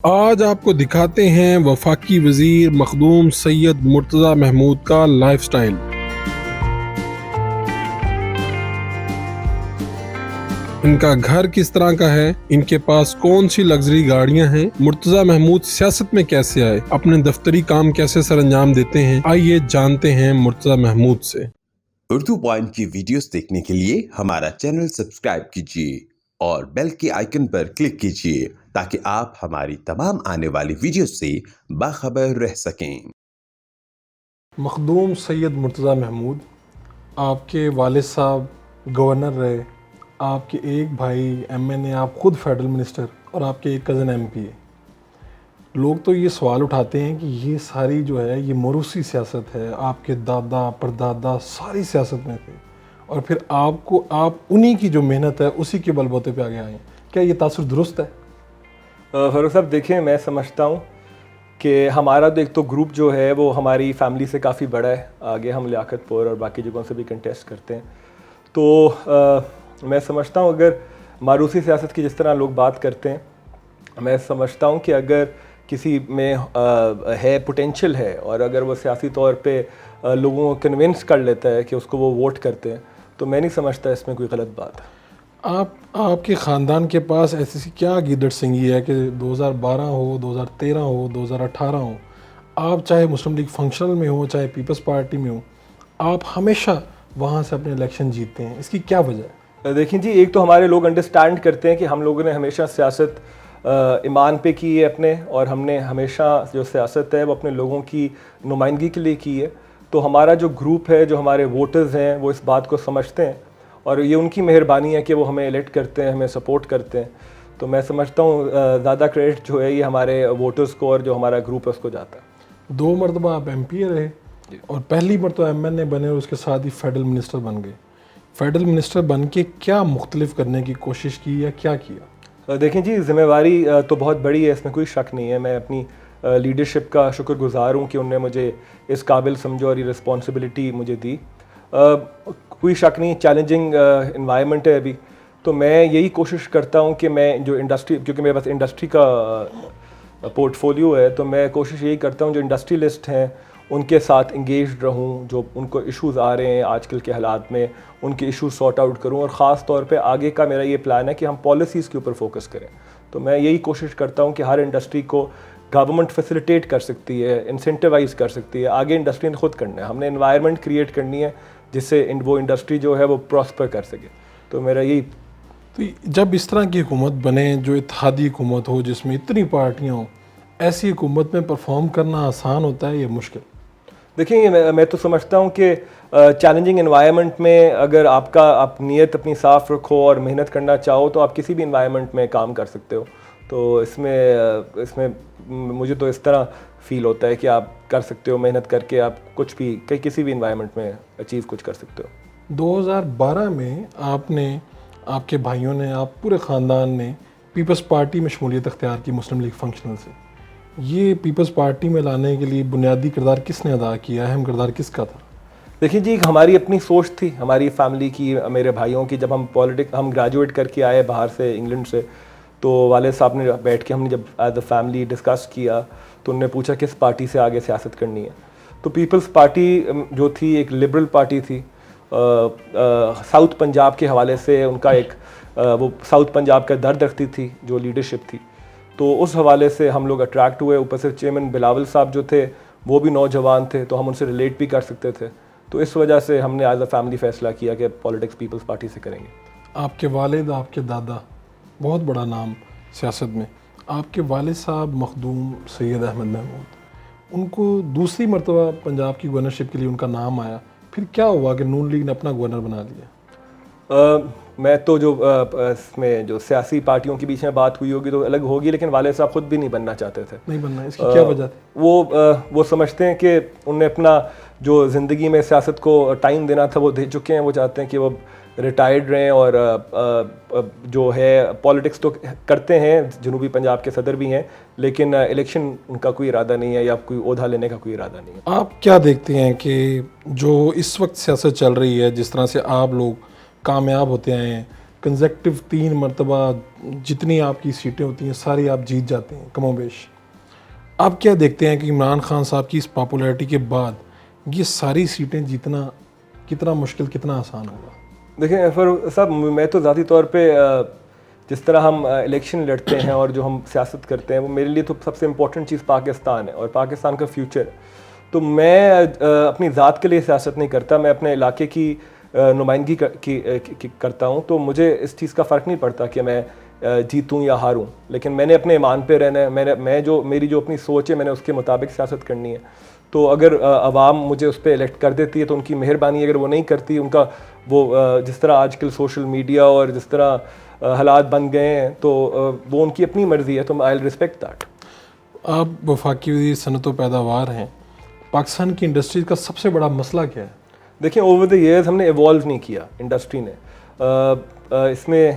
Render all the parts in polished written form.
آج آپ کو دکھاتے ہیں وفاقی وزیر مخدوم سید مرتضی محمود کا لائف سٹائل۔ ان کا گھر کس طرح کا ہے، ان کے پاس کون سی لگژری گاڑیاں ہیں، مرتضی محمود سیاست میں کیسے آئے، اپنے دفتری کام کیسے سر انجام دیتے ہیں، آئیے جانتے ہیں مرتضی محمود سے۔ اردو پوائنٹ کی ویڈیوز دیکھنے کے لیے ہمارا چینل سبسکرائب کیجیے اور بیل کے آئیکن پر کلک کیجیے تاکہ آپ ہماری تمام آنے والی ویڈیوز سے باخبر رہ سکیں۔ مخدوم سید مرتضی محمود، آپ کے والد صاحب گورنر رہے، آپ کے ایک بھائی ایم این اے، آپ خود فیڈرل منسٹر اور آپ کے ایک کزن ایم پی ہے۔ لوگ تو یہ سوال اٹھاتے ہیں کہ یہ ساری جو ہے یہ موروثی سیاست ہے، آپ کے دادا پردادا ساری سیاست میں تھے اور پھر آپ انہی کی جو محنت ہے اسی کے بل بوتے پہ آگے آئے ہیں۔ کیا یہ تاثر درست ہے؟ فاروق صاحب دیکھیں، میں سمجھتا ہوں کہ ہمارا ایک تو گروپ جو ہے وہ ہماری فیملی سے کافی بڑا ہے، آگے ہم لیاقت پور اور باقی جگہوں سے بھی کنٹیسٹ کرتے ہیں، تو میں سمجھتا ہوں اگر موروثی سیاست کی جس طرح لوگ بات کرتے ہیں، میں سمجھتا ہوں کہ اگر کسی میں ہے پوٹینشیل ہے اور اگر وہ سیاسی طور پہ لوگوں کو کنونس کر لیتا ہے کہ اس کو وہ ووٹ کرتے ہیں، تو میں نہیں سمجھتا اس میں کوئی غلط بات ہے۔ آپ کے خاندان کے پاس ایسی کیا گیدڑ سنگھی ہے کہ 2012 ہو، 2013 ہو، 2018 ہو، آپ چاہے مسلم لیگ فنکشنل میں ہو چاہے پیپلز پارٹی میں ہو، آپ ہمیشہ وہاں سے اپنے الیکشن جیتتے ہیں، اس کی کیا وجہ ہے؟ دیکھیں جی، ایک تو ہمارے لوگ انڈرسٹینڈ کرتے ہیں کہ ہم لوگوں نے ہمیشہ سیاست ایمان پہ کی ہے اپنے، اور ہم نے ہمیشہ جو سیاست ہے وہ اپنے لوگوں کی نمائندگی کے لیے کی ہے، تو ہمارا جو گروپ ہے، جو ہمارے ووٹرز ہیں، وہ اس بات کو سمجھتے ہیں اور یہ ان کی مہربانی ہے کہ وہ ہمیں الیکٹ کرتے ہیں، ہمیں سپورٹ کرتے ہیں، تو میں سمجھتا ہوں زیادہ کریڈٹ جو ہے یہ ہمارے ووٹرز کو اور جو ہمارا گروپ ہے اس کو جاتا ہے۔ 2 مرتبہ آپ ایم پی رہے اور پہلی مرتبہ ایم این اے بنے اور اس کے ساتھ ہی فیڈرل منسٹر بن گئے۔ فیڈرل منسٹر بن کے کیا مختلف کرنے کی کوشش کی یا کیا کیا؟ دیکھیں جی، ذمہ داری تو بہت بڑی ہے، اس میں کوئی شک نہیں ہے، میں اپنی لیڈرشپ کا شکر گزار ہوں کہ انہوں نے مجھے اس قابل سمجھا اور یہ رسپانسبلٹی مجھے دی۔ کوئی شک نہیں، چیلنجنگ انوائرمنٹ ہے ابھی، تو میں یہی کوشش کرتا ہوں کہ میں جو انڈسٹری، کیونکہ میرے پاس انڈسٹری کا پورٹ فولیو ہے، تو میں کوشش یہی کرتا ہوں جو انڈسٹریلسٹ ہیں ان کے ساتھ انگیجڈ رہوں، جو ان کو ایشوز آ رہے ہیں آج کل کے حالات میں ان کے ایشوز سارٹ آؤٹ کروں، اور خاص طور پہ آگے کا میرا یہ پلان ہے کہ ہم پالیسیز کے اوپر فوکس کریں، تو میں یہی کوشش کرتا ہوں کہ ہر انڈسٹری کو گورنمنٹ فیسیلیٹیٹ کر سکتی ہے، انسینٹیوائز کر سکتی ہے، آگے انڈسٹری نے خود کرنا ہے، ہم نے انوائرمنٹ کریٹ کرنی ہے جس سے وہ انڈسٹری جو ہے وہ پراسپر کر سکے، تو میرا یہی۔ تو جب اس طرح کی حکومت بنے جو اتحادی حکومت ہو جس میں اتنی پارٹیاں ہوں، ایسی حکومت میں پرفارم کرنا آسان ہوتا ہے یا مشکل؟ دیکھیں، میں تو سمجھتا ہوں کہ چیلنجنگ انوائرمنٹ میں اگر آپ نیت اپنی صاف رکھو اور محنت کرنا چاہو تو آپ کسی بھی انوائرمنٹ میں کام کر سکتے ہو، تو اس میں مجھے تو اس طرح فیل ہوتا ہے کہ آپ کر سکتے ہو، محنت کر کے آپ کچھ بھی کسی بھی انوائرمنٹ میں اچیو کچھ کر سکتے ہو۔ 2012 میں آپ کے بھائیوں نے، آپ پورے خاندان نے پیپلز پارٹی میں شمولیت اختیار کی مسلم لیگ فنکشنل سے۔ یہ پیپلز پارٹی میں لانے کے لیے بنیادی کردار کس نے ادا کیا، اہم کردار کس کا تھا؟ دیکھیں جی، ہماری اپنی سوچ تھی، ہماری فیملی کی، میرے بھائیوں کی، جب ہم ہم گریجویٹ کر کے آئے باہر سے، انگلینڈ سے، تو والد صاحب نے بیٹھ کے ہم نے جب ایز اے فیملی ڈسکس کیا تو انہوں نے پوچھا کس پارٹی سے آگے سیاست کرنی ہے، تو پیپلز پارٹی جو تھی ایک لبرل پارٹی تھی، ساؤتھ پنجاب کے حوالے سے ان کا ایک وہ ساؤتھ پنجاب کا درد رکھتی تھی جو لیڈرشپ تھی، تو اس حوالے سے ہم لوگ اٹریکٹ ہوئے، اوپر سے چیئرمین بلاول صاحب جو تھے وہ بھی نوجوان تھے تو ہم ان سے ریلیٹ بھی کر سکتے تھے، تو اس وجہ سے ہم نے ایز اے فیملی فیصلہ کیا کہ پالیٹکس پیپلز پارٹی سے کریں گے۔ آپ کے والد، آپ کے دادا، بہت بڑا نام سیاست میں، آپ کے والد صاحب مخدوم سید احمد محمود، ان کو دوسری مرتبہ پنجاب کی گورنرشپ کے لیے ان کا نام آیا، پھر کیا ہوا کہ نون لیگ نے اپنا گورنر بنا لیا؟ میں تو جو اس میں جو سیاسی پارٹیوں کے بیچ میں بات ہوئی ہوگی تو الگ ہوگی، لیکن والد صاحب خود بھی نہیں بننا چاہتے تھے۔ نہیں بننا، اس کی کیا وجہ تھی؟ وہ سمجھتے ہیں کہ انہوں نے اپنا جو زندگی میں سیاست کو ٹائم دینا تھا وہ دے چکے ہیں، وہ چاہتے ہیں کہ وہ ریٹائرڈ رہیں، اور جو ہے پالیٹکس تو کرتے ہیں، جنوبی پنجاب کے صدر بھی ہیں، لیکن الیکشن ان کا کوئی ارادہ نہیں ہے یا کوئی عہدہ لینے کا کوئی ارادہ نہیں ہے۔ آپ کیا دیکھتے ہیں کہ جو اس وقت سیاست چل رہی ہے، جس طرح سے آپ لوگ کامیاب ہوتے آئے ہیں، کنزیکٹو 3 مرتبہ جتنی آپ کی سیٹیں ہوتی ہیں ساری آپ جیت جاتے ہیں کم و بیش. آپ کیا دیکھتے ہیں کہ عمران خان صاحب کی اس پاپولیرٹی کے بعد یہ ساری سیٹیں جیتنا کتنا مشکل کتنا آسان ہوگا؟ دیکھیں فاروق صاحب، میں تو ذاتی طور پہ جس طرح ہم الیکشن لڑتے ہیں اور جو ہم سیاست کرتے ہیں وہ میرے لیے تو سب سے امپورٹنٹ چیز پاکستان ہے اور پاکستان کا فیوچر ہے. تو میں اپنی ذات کے لیے سیاست نہیں کرتا، میں اپنے علاقے کی نمائندگی کرتا ہوں. تو مجھے اس چیز کا فرق نہیں پڑتا کہ میں جیتوں یا ہاروں، لیکن میں نے اپنے ایمان پہ رہنا ہے. میری جو اپنی سوچ ہے میں نے اس کے مطابق سیاست کرنی ہے. تو اگر عوام مجھے اس پہ الیکٹ کر دیتی ہے تو ان کی مہربانی، اگر وہ نہیں کرتی، ان کا وہ جس طرح آج کل سوشل میڈیا اور جس طرح حالات بن گئے ہیں تو وہ ان کی اپنی مرضی ہے، تو آئی ول ریسپیکٹ دیٹ. آپ وفاقی وزیر صنعت و پیداوار ہیں، پاکستان کی انڈسٹریز کا سب سے بڑا مسئلہ کیا ہے؟ دیکھیں اوور دا ایئرز ہم نے ایوالو نہیں کیا انڈسٹری نے. اس میں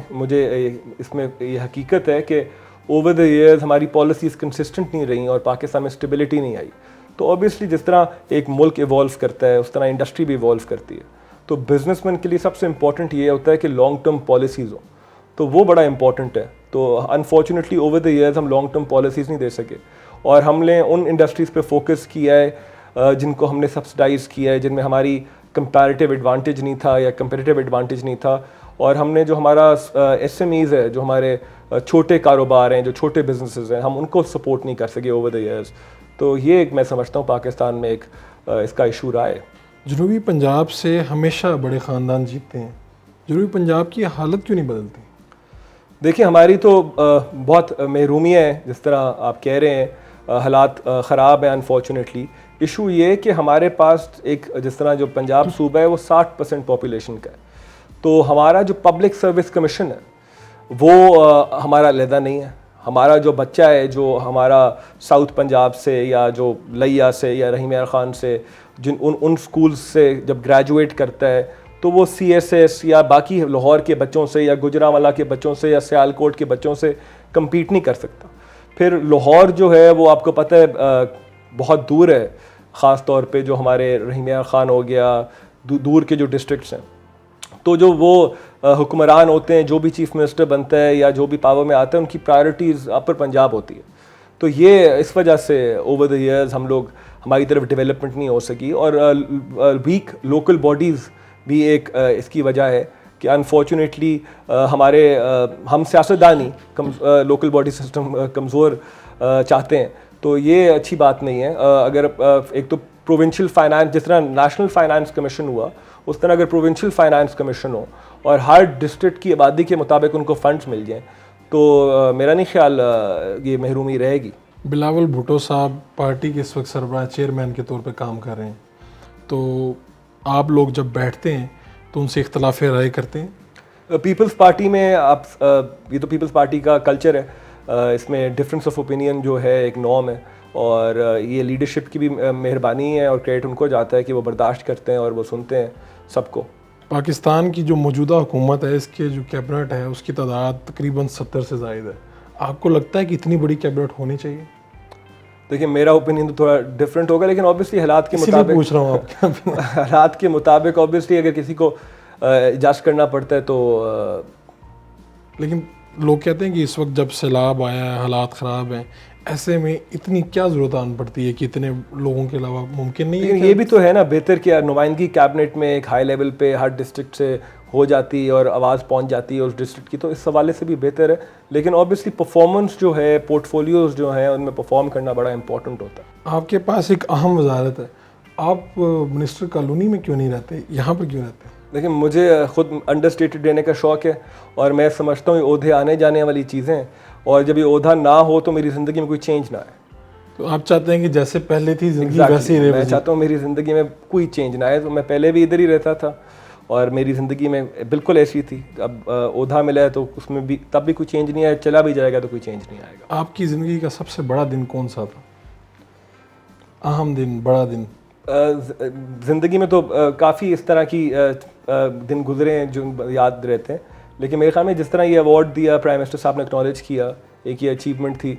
یہ حقیقت ہے کہ اوور دا ایئرز ہماری پالیسیز کنسسٹنٹ نہیں رہیں اور پاکستان میں اسٹیبلٹی نہیں آئی. تو اوبیسلی جس طرح ایک ملک ایوالو کرتا ہے اس طرح انڈسٹری بھی ایوالو کرتی ہے. تو بزنس مین کے لیے سب سے امپورٹنٹ یہ ہوتا ہے کہ لانگ ٹرم پالیسیز ہوں، تو وہ بڑا امپورٹنٹ ہے. تو انفارچونیٹلی اوور دا ایئرز ہم لانگ ٹرم پالیسیز نہیں دے سکے اور ہم نے ان انڈسٹریز پہ فوکس کیا ہے جن کو ہم نے سبسڈائز کیا ہے، جن میں ہماری کمپیریٹیو ایڈوانٹیج نہیں تھا یا کمپیریٹیو ایڈوانٹیج نہیں تھا. اور ہم نے جو ہمارا ایس ایم ایز ہے، جو ہمارے چھوٹے کاروبار ہیں، جو چھوٹے بزنسز ہیں، ہم ان کو سپورٹ نہیں کر سکے اوور دا ایئرز. تو یہ ایک میں سمجھتا ہوں پاکستان میں ایک اس کا ایشو رہا ہے. جنوبی پنجاب سے ہمیشہ بڑے خاندان جیتتے ہیں، جنوبی پنجاب کی حالت کیوں نہیں بدلتی؟ دیکھیں ہماری تو بہت محرومیاں ہیں، جس طرح آپ کہہ رہے ہیں حالات خراب ہیں انفارچونیٹلی. ایشو یہ کہ ہمارے پاس ایک جس طرح جو پنجاب صوبہ ہے وہ 60% پاپولیشن کا ہے. تو ہمارا جو پبلک سروس کمیشن ہے وہ ہمارا علیحدہ نہیں ہے. ہمارا جو بچہ ہے جو ہمارا ساؤتھ پنجاب سے یا جو لیا سے یا رحیم یار خان سے ان سکولز سے جب گریجویٹ کرتا ہے تو وہ سی ایس ایس یا باقی لاہور کے بچوں سے یا گجرانوالہ کے بچوں سے یا سیالکوٹ کے بچوں سے کمپیٹ نہیں کر سکتا. پھر لاہور جو ہے وہ آپ کو پتہ ہے بہت دور ہے، خاص طور پہ جو ہمارے رحیم یار خان ہو گیا، دور کے جو ڈسٹرکٹس ہیں. تو جو وہ حکمران ہوتے ہیں، جو بھی چیف منسٹر بنتا ہے یا جو بھی پاور میں آتا ہے، ان کی پرائرٹیز اپر پنجاب ہوتی ہے. تو یہ اس وجہ سے اوور دا ایئرز ہماری طرف ڈیولپمنٹ نہیں ہو سکی. اور ویک لوکل باڈیز بھی ایک اس کی وجہ ہے کہ انفارچونیٹلی ہم سیاستدانی لوکل باڈی سسٹم کمزور چاہتے ہیں. تو یہ اچھی بات نہیں ہے. اگر ایک تو پروونشل فائنانس، جس طرح نیشنل فائنانس کمیشن ہوا اس طرح اگر پروونشل فائنانس کمیشن ہو اور ہر ڈسٹرکٹ کی آبادی کے مطابق ان کو فنڈز مل جائیں تو میرا نہیں خیال یہ محرومی رہے گی. بلاول بھٹو صاحب پارٹی کے اس وقت سربراہ چیئرمین کے طور پہ کام کر رہے ہیں، تو آپ لوگ جب بیٹھتے ہیں تو ان سے اختلاف رائے کرتے ہیں؟ پیپلز پارٹی میں یہ تو پیپلز پارٹی کا کلچر ہے، اس میں ڈفرینس آف اوپینین جو ہے ایک نارم ہے اور یہ لیڈرشپ کی بھی مہربانی ہے اور کریڈٹ ان کو جاتا ہے کہ وہ برداشت کرتے ہیں اور وہ سنتے ہیں سب کو. پاکستان کی جو موجودہ حکومت ہے، اس کے جو کیبنٹ ہے اس کی تعداد تقریباً 70 سے زائد ہے. آپ کو لگتا ہے کہ اتنی بڑی کیبنٹ ہونی چاہیے؟ دیکھیں میرا اوپینین تو تھوڑا ڈفرینٹ ہوگا، لیکن اوبیسلی حالات کے اسی لیے مطابق پوچھ رہا ہوں آپ حالات کے مطابق اوبیسلی اگر کسی کو ایڈجسٹ کرنا پڑتا ہے تو لیکن لوگ کہتے ہیں کہ اس وقت جب سیلاب آیا ہے، حالات خراب ہیں، ایسے میں اتنی کیا ضرورت آن پڑتی ہے کہ اتنے لوگوں کے علاوہ ممکن نہیں ہے. لیکن یہ بھی تو ہے نا بہتر کہ نمائندگی کیبنٹ میں ایک ہائی لیول پہ ہر ڈسٹرکٹ سے ہو جاتی اور آواز پہنچ جاتی ہے اس ڈسٹرکٹ کی، تو اس حوالے سے بھی بہتر ہے. لیکن اوبیسلی پرفارمنس جو ہے، پورٹ فولیوز جو ہیں ان میں پرفارم کرنا بڑا امپورٹنٹ ہوتا ہے. آپ کے پاس ایک اہم وزارت ہے، آپ منسٹر کالونی میں کیوں نہیں رہتے، یہاں پر کیوں رہتے ہیں؟ لیکن مجھے خود انڈر اسٹیٹڈ رہنے کا شوق ہے اور میں سمجھتا ہوں یہ عہدے آنے جانے والی چیزیں ہیں اور جب یہ عہدہ نہ ہو تو میری زندگی میں کوئی چینج نہ آئے. تو آپ چاہتے ہیں کہ جیسے پہلے تھی زندگی ویسے ہی رہے؟ میں چاہتا ہوں میری زندگی میں کوئی چینج نہ آئے. تو میں پہلے بھی ادھر ہی رہتا تھا اور میری زندگی میں بالکل ایسی تھی. اب عہدہ ملا ہے تو اس میں بھی تب بھی کوئی چینج نہیں آیا، چلا بھی جائے گا تو کوئی چینج نہیں آئے گا. آپ کی زندگی کا سب سے بڑا دن کون سا تھا، اہم دن، بڑا دن؟ زندگی میں تو کافی اس طرح کی دن گزرے ہیں جو یاد رہتے ہیں، لیکن میرے خیال میں جس طرح یہ ایوارڈ دیا پرائم منسٹر صاحب نے اکنالج کیا، ایک یہ اچیومنٹ تھی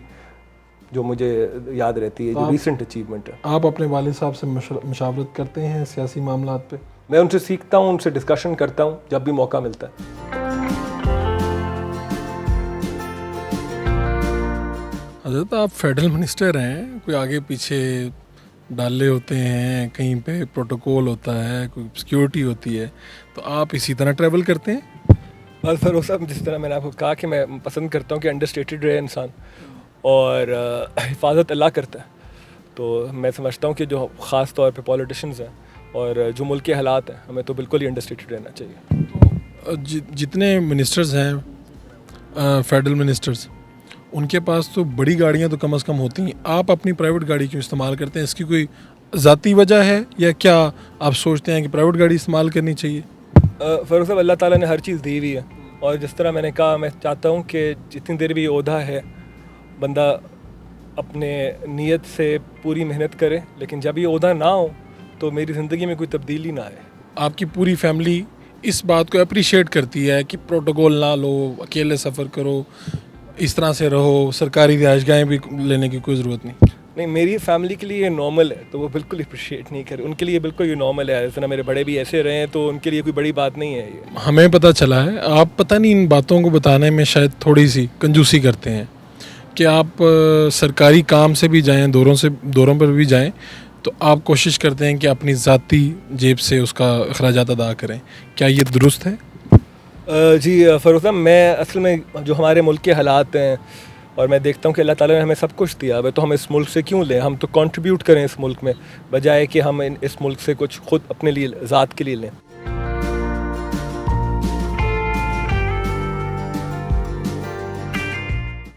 جو مجھے یاد رہتی ہے، جو ریسنٹ اچیومنٹ ہے. آپ اپنے والد صاحب سے مشاورت کرتے ہیں سیاسی معاملات پہ؟ میں ان سے سیکھتا ہوں، ان سے ڈسکشن کرتا ہوں جب بھی موقع ملتا ہے. حضرت آپ فیڈرل منسٹر ہیں, کوئی آگے پیچھے ڈالے ہوتے ہیں, کہیں پہ پروٹوکول ہوتا ہے, کوئی سیکیورٹی ہوتی ہے, تو آپ اسی طرح ٹریول کرتے ہیں؟ بس فیروز صاحب, جس طرح میں نے آپ کو کہا کہ میں پسند کرتا ہوں کہ انڈر اسٹیٹڈ رہے انسان, اور حفاظت اللہ کرتا ہے, تو میں سمجھتا ہوں کہ جو خاص طور پہ پولیٹیشنز ہیں اور جو ملک کے حالات ہیں, ہمیں تو بالکل ہی انڈر اسٹیٹڈ رہنا چاہیے. جتنے منسٹرز ہیں فیڈرل منسٹرز, ان کے پاس تو بڑی گاڑیاں تو کم از کم ہوتی ہیں, آپ اپنی پرائیویٹ گاڑی کیوں استعمال کرتے ہیں؟ اس کی کوئی ذاتی وجہ ہے یا کیا آپ سوچتے ہیں کہ پرائیویٹ گاڑی استعمال کرنی چاہیے؟ فیروز صاحب, اللہ تعالیٰ نے ہر چیز دی ہوئی ہے, اور جس طرح میں نے کہا, میں چاہتا ہوں کہ جتنی دیر بھی یہ عہدہ ہے بندہ اپنے نیت سے پوری محنت کرے, لیکن جب یہ عہدہ نہ ہو تو میری زندگی میں کوئی تبدیلی نہ آئے. آپ کی پوری فیملی اس بات کو اپریشیٹ کرتی ہے کہ پروٹوکول نہ لو, اکیلے سفر کرو, اس طرح سے رہو, سرکاری رہائش گاہیں بھی لینے کی کوئی ضرورت نہیں؟ نہیں, میری فیملی کے لیے یہ نارمل ہے, تو وہ بالکل اپریشیٹ نہیں کرے. ان کے لیے بالکل یہ نارمل ہے, جس طرح میرے بڑے بھی ایسے رہے ہیں, تو ان کے لیے کوئی بڑی بات نہیں ہے یہ. ہمیں پتہ چلا ہے آپ پتہ نہیں ان باتوں کو بتانے میں شاید تھوڑی سی کنجوسی کرتے ہیں, کہ آپ سرکاری کام سے بھی جائیں, دوروں پر بھی جائیں, تو آپ کوشش کرتے ہیں کہ اپنی ذاتی جیب سے اس کا اخراجات ادا کریں. کیا یہ درست ہے؟ جی فیروز صاحب, میں اصل میں جو ہمارے ملک کے حالات ہیں, اور میں دیکھتا ہوں کہ اللہ تعالیٰ نے ہمیں سب کچھ دیا ہے, تو ہم اس ملک سے کیوں لیں؟ ہم تو کنٹریبیوٹ کریں اس ملک میں, بجائے کہ ہم اس ملک سے کچھ خود اپنے لیے ذات کے لیے لیں.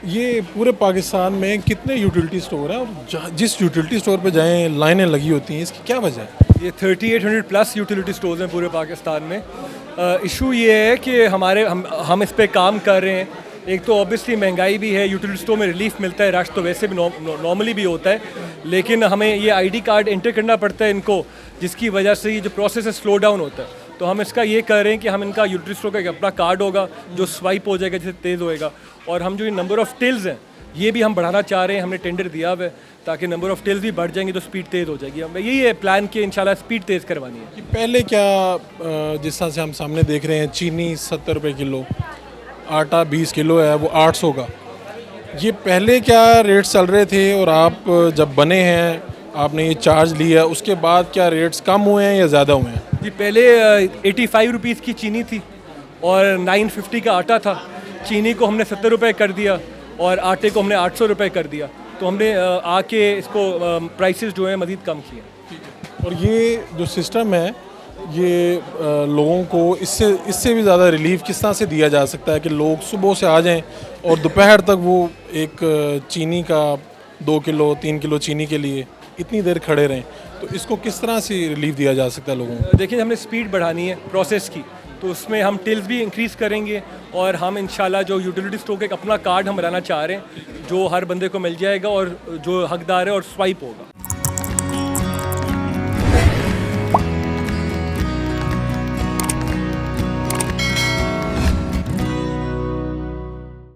یہ پورے پاکستان میں کتنے یوٹیلیٹی سٹور ہیں, اور جس یوٹیلیٹی سٹور پہ جائیں لائنیں لگی ہوتی ہیں, اس کی کیا وجہ ہے؟ یہ 3800 پلس یوٹیلیٹی سٹورز ہیں پورے پاکستان میں. ایشو یہ ہے کہ ہم اس پہ کام کر رہے ہیں. ایک تو اوبیسلی مہنگائی بھی ہے, یوٹیلیٹی سٹور میں ریلیف ملتا ہے, رش تو ویسے بھی نارملی بھی ہوتا ہے, لیکن ہمیں یہ آئی ڈی کارڈ انٹر کرنا پڑتا ہے ان کو, جس کی وجہ سے یہ جو پروسیس ہے سلو ڈاؤن ہوتا ہے. تو ہم اس کا یہ کر رہے ہیں کہ ہم ان کا یوٹیلیٹی سٹور کا ایک اپنا کارڈ ہوگا جو سوائپ ہو جائے گا, جسے تیز ہوئے گا, اور ہم جو نمبر آف ٹلز ہیں یہ بھی ہم بڑھانا چاہ رہے ہیں. ہم نے ٹینڈر دیا ہوا ہے, تاکہ نمبر آف ٹلز بھی بڑھ جائیں گے تو اسپیڈ تیز ہو جائے گی. ہمیں یہی ہے پلان کہ انشاءاللہ اسپیڈ تیز کروانی ہے. پہلے کیا جس طرح سے ہم سامنے دیکھ رہے ہیں, چینی 70 روپے کلو, آٹا 20 کلو ہے وہ 800 کا, یہ پہلے کیا ریٹس چل رہے تھے, اور آپ جب بنے ہیں آپ نے یہ چارج لیا, اس کے بعد کیا ریٹس کم ہوئے ہیں یا زیادہ ہوئے ہیں؟ جی پہلے 85 روپیز کی چینی تھی اور 950 کا آٹا تھا. چینی کو ہم نے 70 روپے کر دیا اور آٹے کو ہم نے 800 روپے کر دیا. تو ہم نے آ کے اس کو پرائسز جو ہیں مزید کم کیے. اور یہ جو سسٹم ہے, یہ لوگوں کو اس سے بھی زیادہ ریلیف کس طرح سے دیا جا سکتا ہے کہ لوگ صبح سے آ جائیں اور دوپہر تک وہ ایک چینی کا 2 کلو 3 کلو چینی کے لیے اتنی دیر کھڑے رہیں, تو اس کو کس طرح سے ریلیف دیا جا سکتا ہے لوگوں کو؟ دیکھیں, ہم نے اسپیڈ بڑھانی ہے پروسیس کی, تو اس میں ہم ٹلز بھی انکریز کریں گے, اور ہم انشاءاللہ جو یوٹیلیٹی سٹور کا ایک اپنا کارڈ ہم بنانا چاہ رہے ہیں جو ہر بندے کو مل جائے گا اور جو حقدار ہے اور سوائپ ہوگا.